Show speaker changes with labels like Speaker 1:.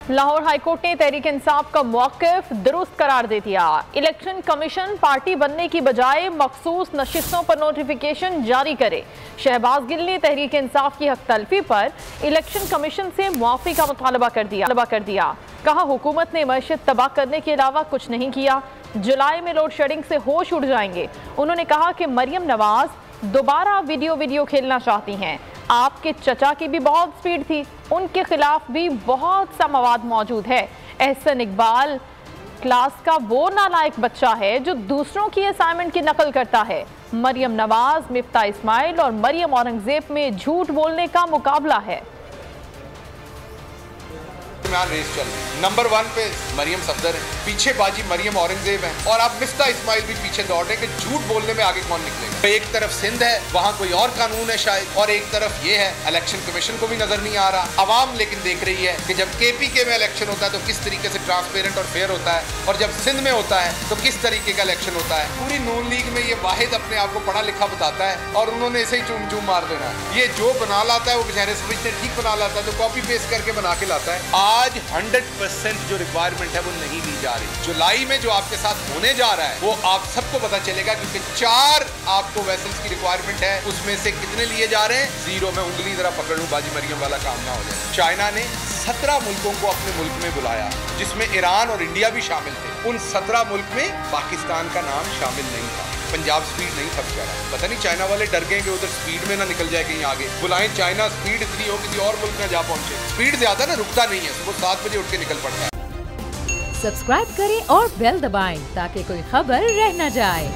Speaker 1: Lahore high court ने तहरीक इंसाफ का मौक़िफ़ दुरुस्त करार दे दिया। इलेक्शन कमीशन पार्टी बनने की बजाय मखसूस नशिस्तों पर नोटिफिकेशन जारी करे। शहबाज गिल ने तहरीक इंसाफ की हक तलफी पर इलेक्शन कमीशन से मुआफ़ी का मुतालबा कर दिया। कहा हुकूमत ने मईशत तबाह करने के अलावा कुछ नहीं किया। जुलाई में लोड शेडिंग से होश उड़ जाएंगे। उन्होंने कहा कि मरियम नवाज दोबारा वीडियो खेलना चाहती हैं। आपके चचा की भी बहुत स्पीड थी, उनके खिलाफ भी बहुत सा मवाद मौजूद है। एहसन इकबाल क्लास का वो नालायक बच्चा है जो दूसरों की असाइनमेंट की नकल करता है। मरियम नवाज, मिफ्ता इस्माइल और मरियम औरंगजेब में झूठ बोलने का मुकाबला है।
Speaker 2: रेस चल रही नंबर 1 पे मरियम सफदर है, पीछे बाजी मरियम औरंगजेब है और अब मिफ्ता इस्माइल भी पीछे दौड़ रहे कि झूठ बोलने में आगे कौन निकलेगा। तो एक तरफ सिंध है, वहाँ कोई और कानून है शायद, और एक तरफ ये है इलेक्शन कमीशन को भी नजर नहीं आ रहा। अवाम लेकिन देख रही है कि जब KPK में इलेक्शन होता है तो किस तरीके से ट्रांसपेरेंट और फेयर होता है, और जब सिंध में होता है तो किस तरीके का इलेक्शन होता है। पूरी नून लीग में ये वाहिद अपने आप को पढ़ा लिखा बताता है और उन्होंने इसे ही चूम चूम मार देना है। ये जो बना लाता है वो बेचारे समझते ठीक बना लाता है, तो कॉपी पेस्ट करके बना के लाता है। आज 100% जो रिक्वायरमेंट है वो नहीं ली जा रही। जुलाई में जो आपके साथ होने जा रहा है वो आप सबको पता चलेगा, क्योंकि 4 आपको वेसल्स की रिक्वायरमेंट है, उसमें से कितने लिए जा रहे हैं 0। मैं उंगली जरा पकड़ लूं, बाजी मरियम वाला काम ना हो जाए। चाइना ने 17 मुल्कों को अपने मुल्क में बुलाया, जिसमें ईरान और इंडिया भी शामिल थे। उन 17 मुल्क में पाकिस्तान का नाम शामिल नहीं था। पंजाब स्पीड नहीं फंस जा रहा। पता नहीं चाइना वाले डर गए कि उधर स्पीड में ना निकल जाए कहीं आगे। बुलाएं चाइना, स्पीड इतनी हो किसी और मुल्क में जा पहुंचे। स्पीड ज्यादा ना, रुकता नहीं है, सुबह 7 बजे उठ के निकल पड़ता है।
Speaker 3: सब्सक्राइब करें और बेल दबाएं ताकि कोई खबर रह न जाए।